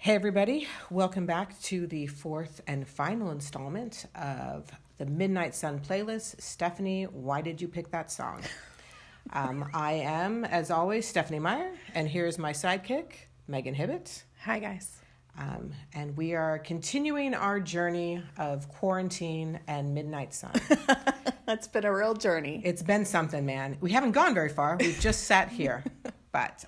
Hey everybody, welcome back to the fourth and final installment of the Midnight Sun playlist. Stephenie, why did you pick that song? I am, as always, Stephenie Meyer, and here's my sidekick, Megan Hibbett. Hi guys. And we are continuing our journey of quarantine and Midnight Sun. That's been a real journey. It's been something, man. We haven't gone very far. We've just sat here. But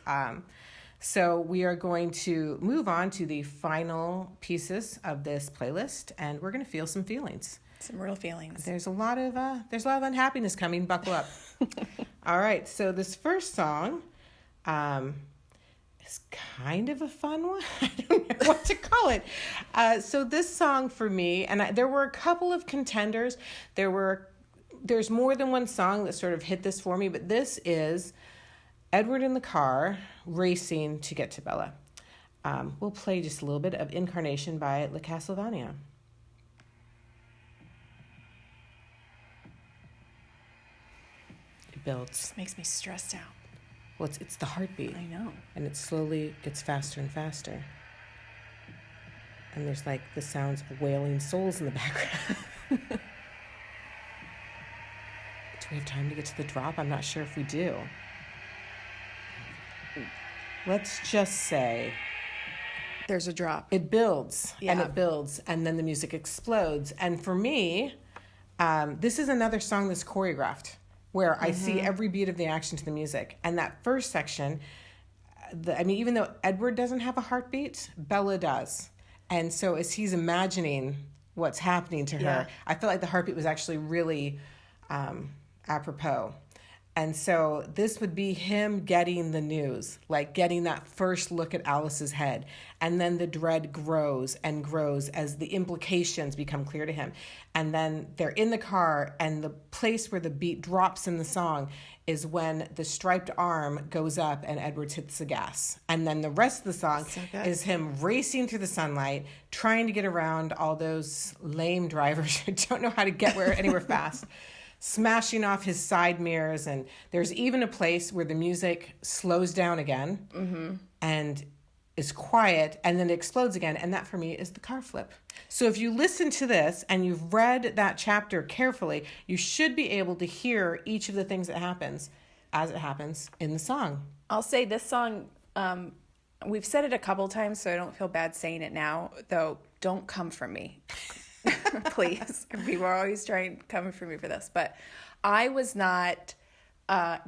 so we are going to move on to the final pieces of this playlist, and we're going to feel some feelings. Some real feelings. There's a lot of unhappiness coming. Buckle up. All right. So this first song is kind of a fun one. I don't know what to call it. So this song for me, and there were a couple of contenders. There's more than one song that sort of hit this for me, but this is Edward in the car racing to get to Bella. We'll play just a little bit of Incarnation by La Castlevania. It builds. Just makes me stressed out. Well, it's the heartbeat. I know. And it slowly gets faster and faster. And there's like the sounds of wailing souls in the background. Do we have time to get to the drop? I'm not sure if we do. Let's just say there's a drop. It builds, Yeah. and it builds, and then the music explodes. And for me, this is another song that's choreographed, where I see every beat of the action to the music. And that first section, even though Edward doesn't have a heartbeat, Bella does. And so as he's imagining what's happening to her, I felt like the heartbeat was actually really apropos. And so this would be him getting the news, like getting that first look at Alice's head. And then the dread grows and grows as the implications become clear to him. And then they're in the car, and the place where the beat drops in the song is when the striped arm goes up and Edward hits the gas. And then the rest of the song is him racing through the sunlight, trying to get around all those lame drivers who don't know how to get anywhere fast. Smashing off his side mirrors, and there's even a place where the music slows down again and is quiet, and then it explodes again, and that for me is the car flip. So if you listen to this and you've read that chapter carefully, you should be able to hear each of the things that happens as it happens in the song. I'll say this song, we've said it a couple times, so I don't feel bad saying it now, though. Don't come for me. Please. People are always coming for me for this, but I was not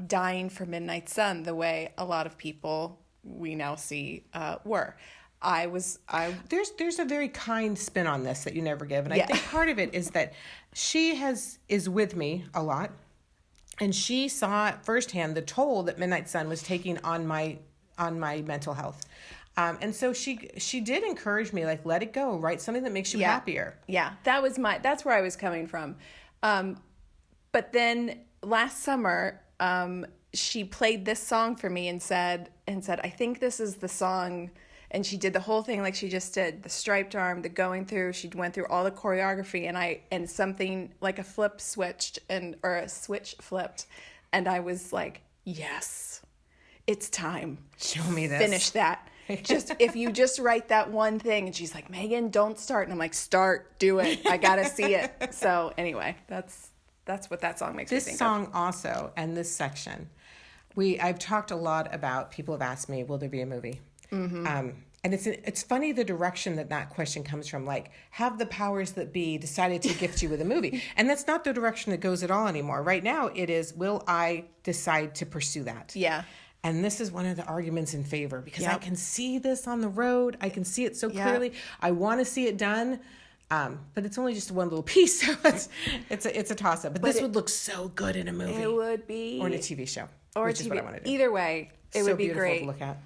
dying for Midnight Sun the way a lot of people we now see were. There's a very kind spin on this that you never give, and I think part of it is that she is with me a lot, and she saw firsthand the toll that Midnight Sun was taking on my mental health. And so she did encourage me, like, let it go, write something that makes you happier. Yeah, that's where I was coming from. But then last summer, she played this song for me and said, I think this is the song. And she did the whole thing like she just did, the striped arm, the going through. She went through all the choreography, and something like a switch flipped, and I was like, yes, it's time. Show me this. Finish that. If you just write that one thing. And she's like, Megan, don't start. And I'm like, start, do it. I got to see it. So anyway, that's what that song makes me think of. This song also, and this section, I've talked a lot about, people have asked me, will there be a movie? And it's funny the direction that question comes from. Like, have the powers that be decided to gift you with a movie? And that's not the direction that goes at all anymore. Right now it is, will I decide to pursue that? Yeah. And this is one of the arguments in favor, because I can see this on the road. I can see it so clearly. I want to see it done, but it's only just one little piece. So it's a toss-up. But this would look so good in a movie. It would be. Or in a TV show, which is what I want to do. Either way, it would be great. So beautiful to look at.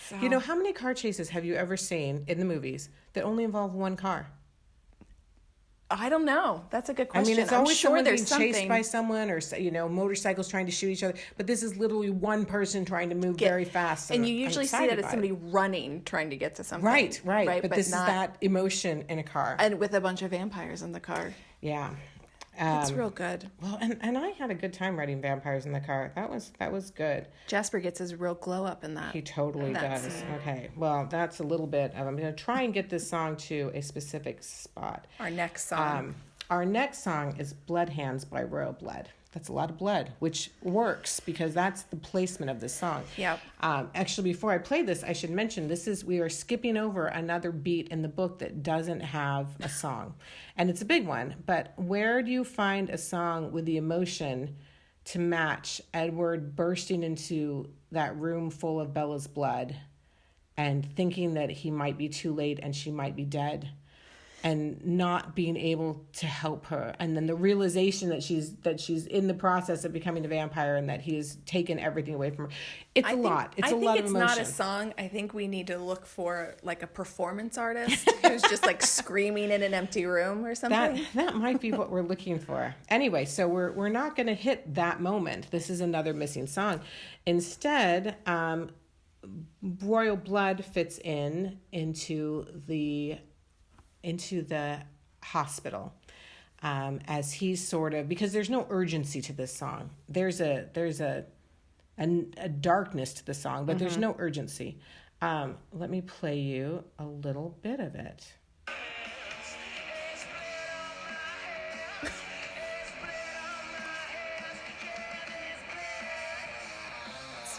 So. You know, how many car chases have you ever seen in the movies that only involve one car? I don't know. That's a good question. I mean, it's always someone being chased by someone, or, motorcycles trying to shoot each other. But this is literally one person trying to move very fast. And you usually see that as somebody running, trying to get to something. Right. But this is that emotion in a car. And with a bunch of vampires in the car. Yeah. It's real good. Well, and I had a good time writing vampires in the car. That was good. Jasper gets his real glow up in that. He totally does. Scene. Okay, well, that's a little bit of. I'm going to try and get this song to a specific spot. Our next song. Our next song is "Blood Hands" by Royal Blood. That's a lot of blood, which works because that's the placement of this song. Yep. Actually, before I play this, I should mention we are skipping over another beat in the book that doesn't have a song. And it's a big one, but where do you find a song with the emotion to match Edward bursting into that room full of Bella's blood and thinking that he might be too late and she might be dead? And not being able to help her, and then the realization that she's in the process of becoming a vampire, and that he has taken everything away from her. It's a lot. It's a lot of emotion. I think it's not a song. I think we need to look for like a performance artist who's just like screaming in an empty room or something. That might be what we're looking for. Anyway, so we're not going to hit that moment. This is another missing song. Instead, Royal Blood fits into the hospital as he's sort of, because there's no urgency to this song. There's a darkness to the song, but there's no urgency. Let me play you a little bit of it.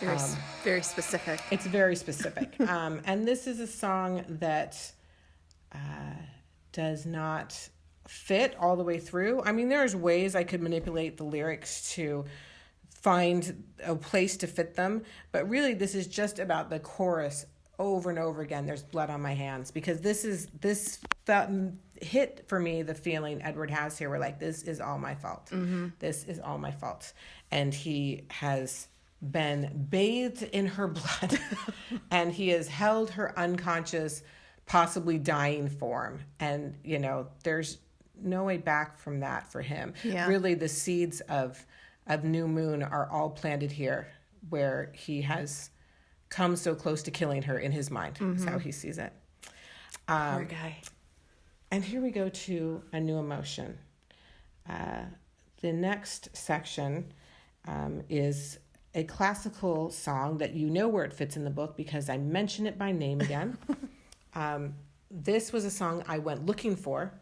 It's very specific. It's very specific. And this is a song that does not fit all the way through. I mean, there's ways I could manipulate the lyrics to find a place to fit them, but really this is just about the chorus over and over again. There's blood on my hands, because this hit for me the feeling Edward has here. We're like, this is all my fault. Mm-hmm. This is all my fault. And he has been bathed in her blood and he has held her unconscious, possibly dying form. And, there's no way back from that for him. Yeah. Really, the seeds of New Moon are all planted here, where he has come so close to killing her in his mind. Mm-hmm. That's how he sees it. Poor guy. And here we go to a new emotion. The next section is a classical song that where it fits in the book because I mention it by name again. This was a song I went looking for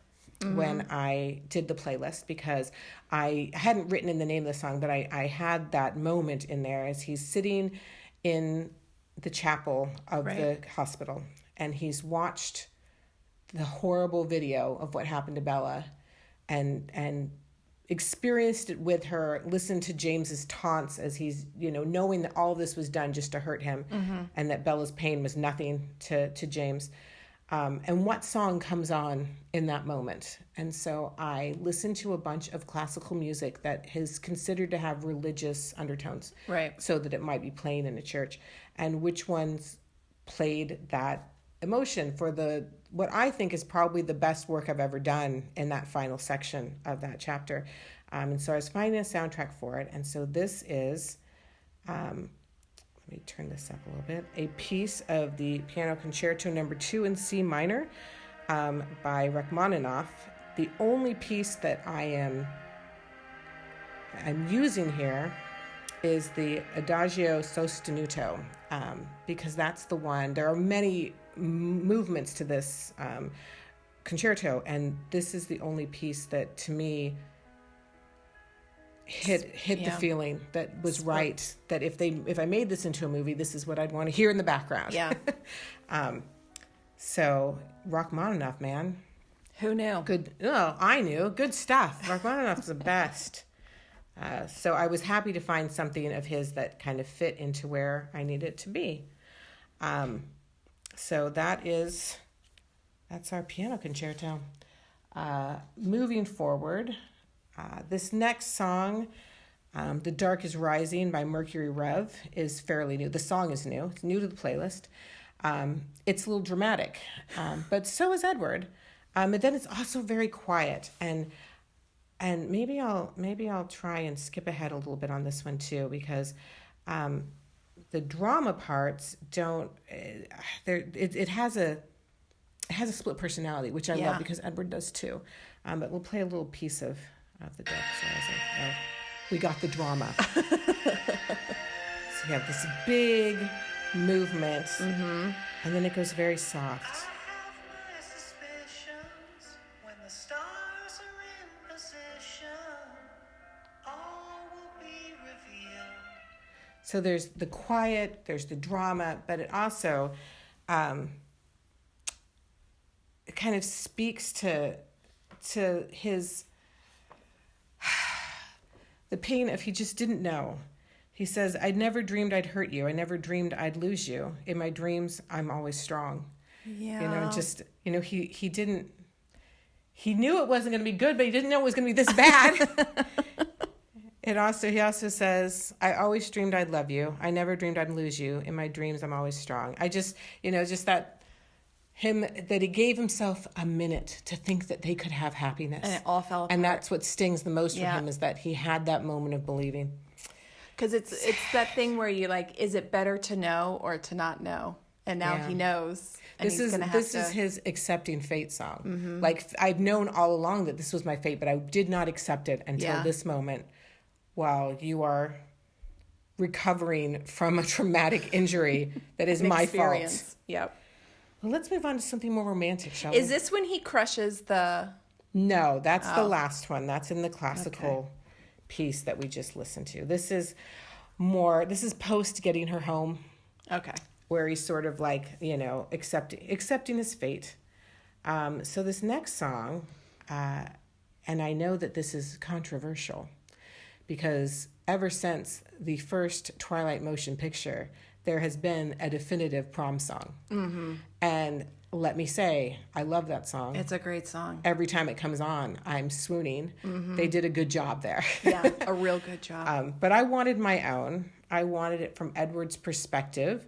when I did the playlist, because I hadn't written in the name of the song, but I had that moment in there as he's sitting in the chapel of the hospital, and he's watched the horrible video of what happened to Bella and experienced it with her, listened to James's taunts as he's, knowing that all this was done just to hurt him, and that Bella's pain was nothing to James. And what song comes on in that moment? And so I listened to a bunch of classical music that is considered to have religious undertones, so that it might be playing in a church, and which ones played that emotion for what I think is probably the best work I've ever done in that final section of that chapter. And so I was finding a soundtrack for it. And so this is, let me turn this up a little bit, a piece of the Piano Concerto No. 2 in C minor by Rachmaninoff. The only piece that I'm using here is the Adagio sostenuto, because that's the one. There are many movements to this concerto, and this is the only piece that to me hit the feeling that was right, that if I made this into a movie, this is what I'd want to hear in the background. So Rachmaninoff, man, who knew? Good. Oh, I knew. Good stuff. Rachmaninoff's the best. So I was happy to find something of his that kind of fit into where I needed it to be. So that's our piano concerto. Moving forward, this next song, The Dark is Rising by Mercury Rev, is fairly new. The song is new. It's new to the playlist. It's a little dramatic, but so is Edward. But then it's also very quiet, and maybe I'll try and skip ahead a little bit on this one too, because the drama parts don't. It has a split personality, which I love, because Edward does too. But we'll play a little piece of of the depths rising. Oh, we got the drama. So you have this big movement, and then it goes very soft. So there's the quiet, there's the drama, but it also it kind of speaks to his the pain of he just didn't know. He says, "I never dreamed I'd hurt you. I never dreamed I'd lose you. In my dreams, I'm always strong." Yeah. He didn't. He knew it wasn't going to be good, but he didn't know it was going to be this bad. He also says, "I always dreamed I'd love you. I never dreamed I'd lose you. In my dreams, I'm always strong." I just, just that he gave himself a minute to think that they could have happiness. And it all fell apart. And that's what stings the most for him, is that he had that moment of believing. Because it's that thing where you like, is it better to know or to not know? And now he knows. And this is his accepting fate song. Mm-hmm. Like, I've known all along that this was my fate, but I did not accept it until this moment. While you are recovering from a traumatic injury that is my fault. Yep. Well, let's move on to something more romantic, shall we? Is this when he crushes the... No, that's the last one. That's in the classical piece that we just listened to. This is post getting her home. Okay. Where he's sort of like, accepting his fate. So this next song, and I know that this is controversial, because ever since the first Twilight motion picture, there has been a definitive prom song. Mm-hmm. And let me say, I love that song. It's a great song. Every time it comes on, I'm swooning. Mm-hmm. They did a good job there. Yeah, a real good job. But I wanted my own. I wanted it from Edward's perspective.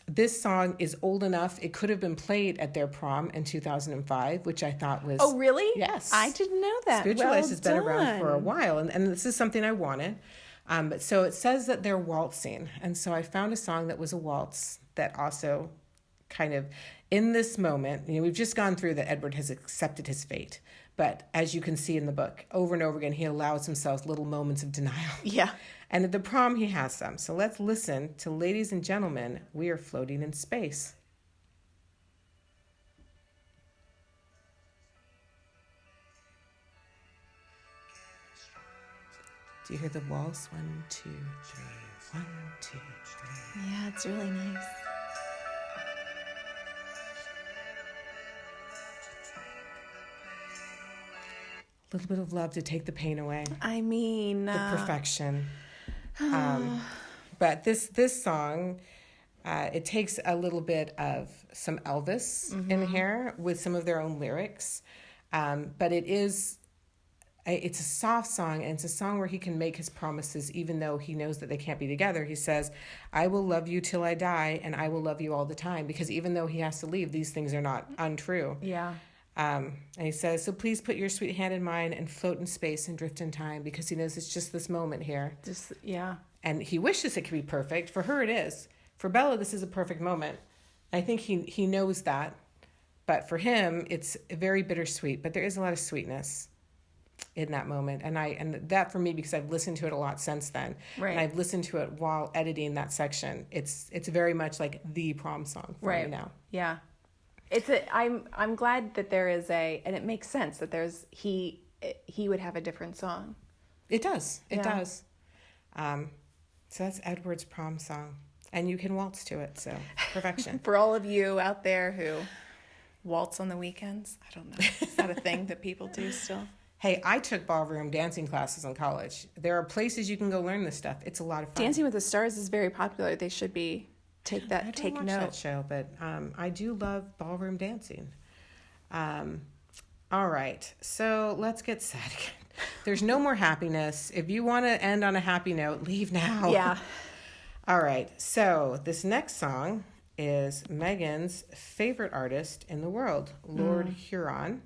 This song is old enough. It could have been played at their prom in 2005, which I thought was... Oh, really? Yes. I didn't know that. Spiritualize has been around for a while, and this is something I wanted. But so it says that they're waltzing, and so I found a song that was a waltz that also kind of, in this moment, we've just gone through that Edward has accepted his fate. But as you can see in the book, over and over again, he allows himself little moments of denial. Yeah. And at the prom, he has some. So let's listen to Ladies and Gentlemen, We Are Floating in Space. Do you hear the waltz? 1, 2, 3. 1, 2, 3. Yeah, it's really nice. A little bit of love to take the pain away. I mean... The perfection. But this song, it takes a little bit of some Elvis in here with some of their own lyrics. But it's a soft song, and it's a song where he can make his promises even though he knows that they can't be together. He says, "I will love you till I die, and I will love you all the time," because even though he has to leave, these things are not untrue. Yeah. And he says, "So please put your sweet hand in mine and float in space and drift in time," because he knows it's just this moment here. And he wishes it could be perfect. For her, it is. For Bella, this is a perfect moment. I think he knows that. But for him, it's very bittersweet. But there is a lot of sweetness in that moment. And that for me, because I've listened to it a lot since then. Right. And I've listened to it while editing that section. It's very much like the prom song for me now. Yeah. I'm glad that there is and it makes sense that he would have a different song. It does. It does. So that's Edward's prom song. And you can waltz to it, so perfection. For all of you out there who waltz on the weekends, I don't know. Is that a thing that people do still? Hey, I took ballroom dancing classes in college. There are places you can go learn this stuff. It's a lot of fun. Dancing with the Stars is very popular. They should be take note. I don't watch that show, but I do love ballroom dancing. All right, so let's get sad again. There's no more happiness. If you want to end on a happy note, leave now. Yeah. All right, so this next song is Megan's favorite artist in the world, Lord Huron,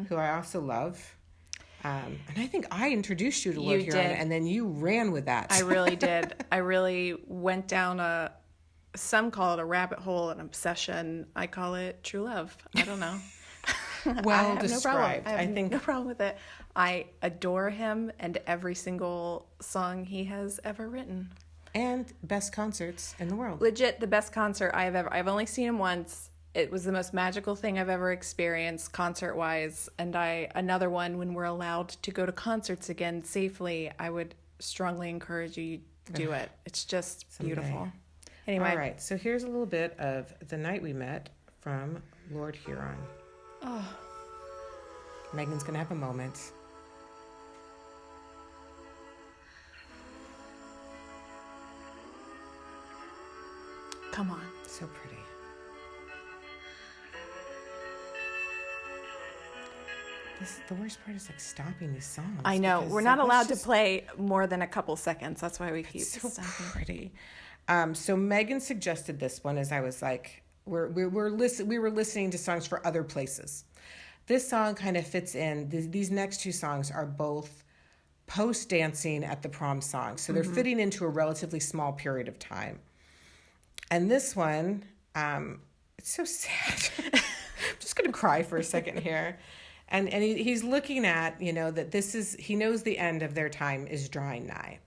who I also love. And I think I introduced you to Lord Huron, and then you ran with that. I really did. I really went down some call it a rabbit hole, an obsession. I call it true love. I don't know. well I have described. No problem. I think no problem with it. I adore him and every single song he has ever written. and best concerts in the world. Legit the best concert I've only seen him once. It was the most magical thing I've ever experienced concert wise. And another one, when we're allowed to go to concerts again safely, I would strongly encourage you to do it. It's just beautiful. Anyway. All right, so here's a little bit of The Night We Met from Lord Huron. Oh. Megan's going to have a moment. Come on. So pretty. The worst part is like stopping these songs. I know. because, We're not like, allowed let's to play more than a couple seconds. That's why we keep so stopping. pretty. So Megan suggested this one as I was like, we were listening to songs for other places. This song kind of fits in. These next two songs are both post-dancing at the prom songs. So they're fitting into a relatively small period of time. And this one, it's so sad. I'm just going to cry for a second here. And he's looking at, that he knows the end of their time is drawing nigh.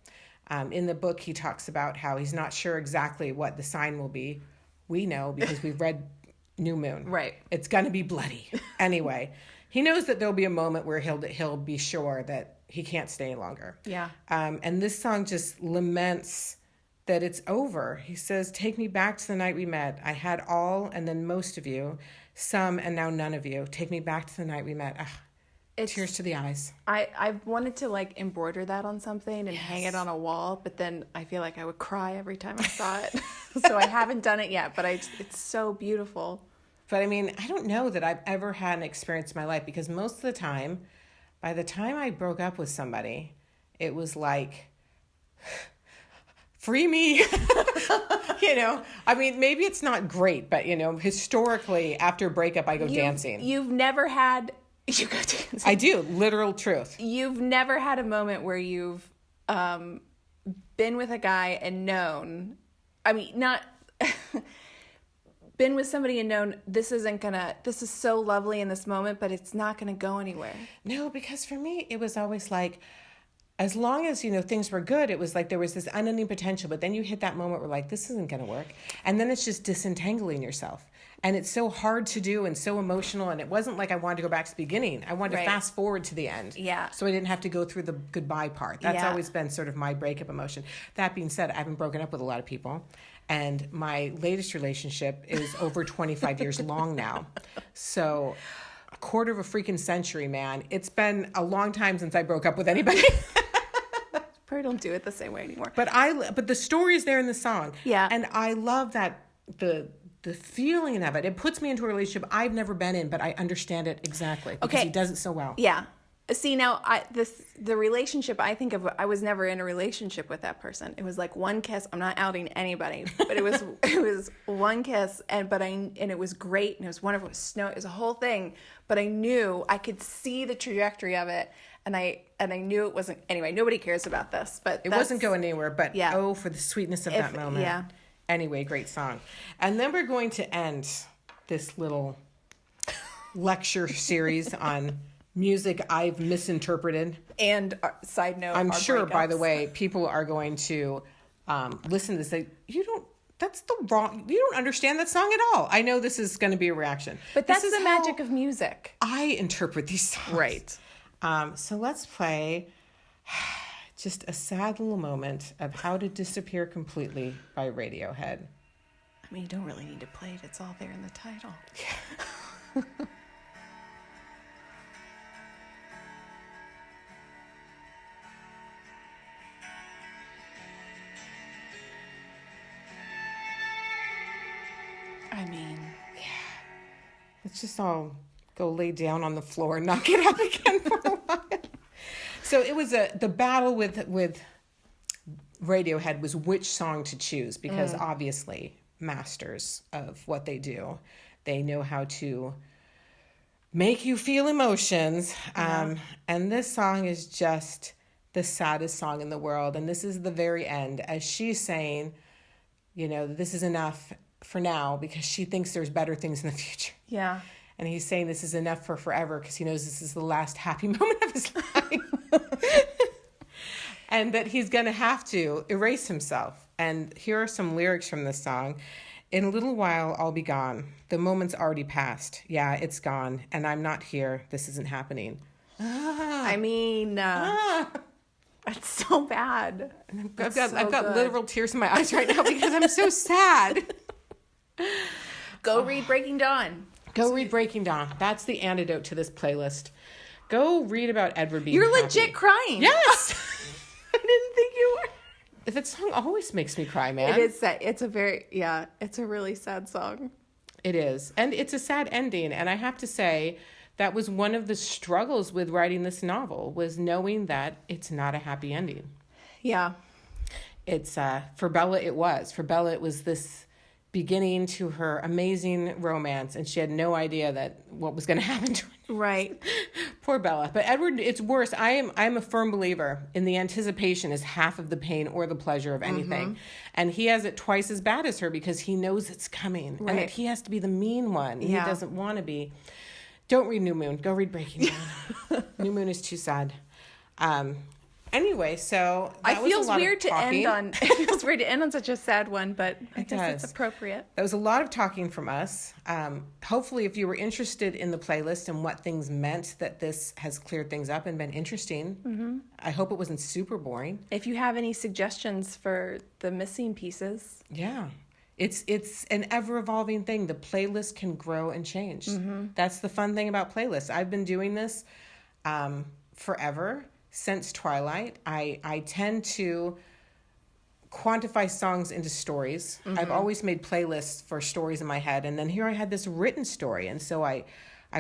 In the book, he talks about how he's not sure exactly what the sign will be. We know because we've read New Moon. Right. It's going to be bloody. Anyway, he knows that there'll be a moment where he'll be sure that he can't stay longer. Yeah. And this song just laments that it's over. He says, "Take me back to the night we met. I had all and then most of you, some and now none of you. Take me back to the night we met." Ugh, tears to the eyes. I wanted to like embroider that on something and hang it on a wall, but then I feel like I would cry every time I saw it. So I haven't done it yet, but it's so beautiful. But I mean, I don't know that I've ever had an experience in my life because most of the time, by the time I broke up with somebody, it was like, free me. I mean, maybe it's not great, but historically after a breakup, I go dancing. You've never had, you go dancing. I do, literal truth. You've never had a moment where you've been with a guy and known, not been with somebody and known this is so lovely in this moment, but it's not gonna go anywhere. No, because for me, it was always like, as long as, things were good, it was like there was this unending potential, but then you hit that moment where like, this isn't going to work. And then it's just disentangling yourself. And it's so hard to do and so emotional. And it wasn't like I wanted to go back to the beginning. I wanted to fast forward to the end. Yeah. So I didn't have to go through the goodbye part. That's always been sort of my breakup emotion. That being said, I haven't broken up with a lot of people. And my latest relationship is over 25 years long now. So a quarter of a freaking century, man. It's been a long time since I broke up with anybody. Probably don't do it the same way anymore. But the story is there in the song. Yeah. And I love that the feeling of it. It puts me into a relationship I've never been in, but I understand it exactly because he does it so well. Yeah. See, now the relationship I think of, I was never in a relationship with that person. It was like one kiss. I'm not outing anybody, but it was one kiss, and it was great, and it was wonderful. It was snow. It was a whole thing, but I knew I could see the trajectory of it, and I knew it wasn't. Anyway, nobody cares about this, but it wasn't going anywhere. But for the sweetness of that moment. Yeah. Anyway, great song, and then we're going to end this little lecture series on music I've misinterpreted. And side note, I'm sure, breakups. by the way, people are going to listen to this. You don't understand that song at all. I know this is going to be a reaction. But that's the magic of music. I interpret these songs. Right. So let's play just a sad little moment of How to Disappear Completely by Radiohead. You don't really need to play it. It's all there in the title. Let's just all go lay down on the floor and not get up again for a while. So it was the battle with Radiohead was which song to choose because obviously masters of what they do. They know how to make you feel emotions. And this song is just the saddest song in the world. And this is the very end as she's saying, this is enough for now because she thinks there's better things in the future. Yeah. And he's saying this is enough for forever because he knows this is the last happy moment of his life. And that he's going to have to erase himself. And here are some lyrics from this song. In a little while, I'll be gone. The moment's already passed. Yeah, it's gone. And I'm not here. This isn't happening. I mean, it's so bad. I've got literal tears in my eyes right now because I'm so sad. Go read Breaking Dawn. Go read Breaking Dawn. That's the antidote to this playlist. Go read about Edward being You're happy. legit crying. Yes. I didn't think you were. That song always makes me cry, man. It is sad. It's a really sad song. It is. And it's a sad ending. And I have to say, that was one of the struggles with writing this novel, was knowing that it's not a happy ending. Yeah. It's, for Bella, it was. For Bella, it was this beginning to her amazing romance, and she had no idea that what was going to happen to her. Right. Poor Bella. But Edward, it's worse. I'm a firm believer in the anticipation is half of the pain or the pleasure of anything. And he has it twice as bad as her because he knows it's coming. Right. And that he has to be the mean one. Yeah. He doesn't want to be. Don't read New Moon. Go read Breaking Dawn. New Moon is too sad. Anyway, so that it feels weird to end on such a sad one, but I guess it's appropriate. That was a lot of talking from us. Hopefully, if you were interested in the playlist and what things meant, that this has cleared things up and been interesting. Mm-hmm. I hope it wasn't super boring. If you have any suggestions for the missing pieces, yeah. It's an ever-evolving thing. The playlist can grow and change. Mm-hmm. That's the fun thing about playlists. I've been doing this forever. Since Twilight, I tend to quantify songs into stories. Mm-hmm. I've always made playlists for stories in my head, and then here I had this written story, and so I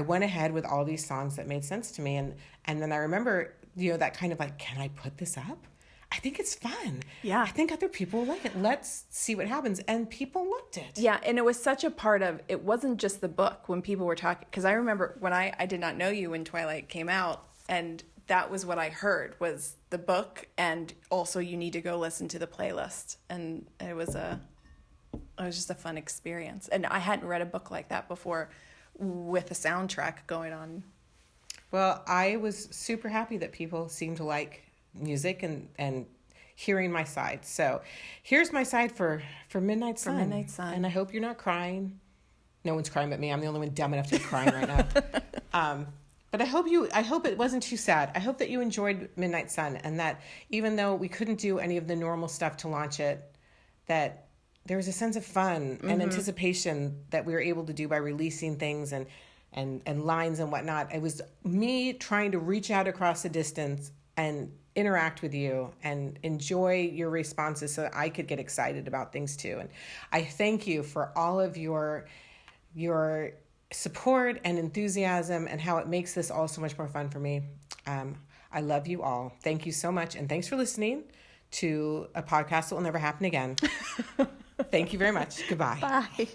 went ahead with all these songs that made sense to me, and then I remember, that kind of like, can I put this up? I think it's fun. Yeah. I think other people like it. Let's see what happens. And people loved it. Yeah, and it was such a part of, it wasn't just the book when people were talking, because I remember when I did not know you when Twilight came out, and that was what I heard, was the book, and also you need to go listen to the playlist. And it was just a fun experience. And I hadn't read a book like that before with a soundtrack going on. Well, I was super happy that people seemed to like music and hearing my side. So here's my side for Midnight Sun. For Midnight Sun. And I hope you're not crying. No one's crying but me. I'm the only one dumb enough to be crying right now. But I hope it wasn't too sad. I hope that you enjoyed Midnight Sun, and that even though we couldn't do any of the normal stuff to launch it, that there was a sense of fun and anticipation that we were able to do by releasing things and lines and whatnot. It was me trying to reach out across the distance and interact with you and enjoy your responses so that I could get excited about things too. And I thank you for all of your support and enthusiasm and how it makes this all so much more fun for me. I love you all. Thank you so much. And thanks for listening to a podcast that will never happen again. Thank you very much. Goodbye. Bye.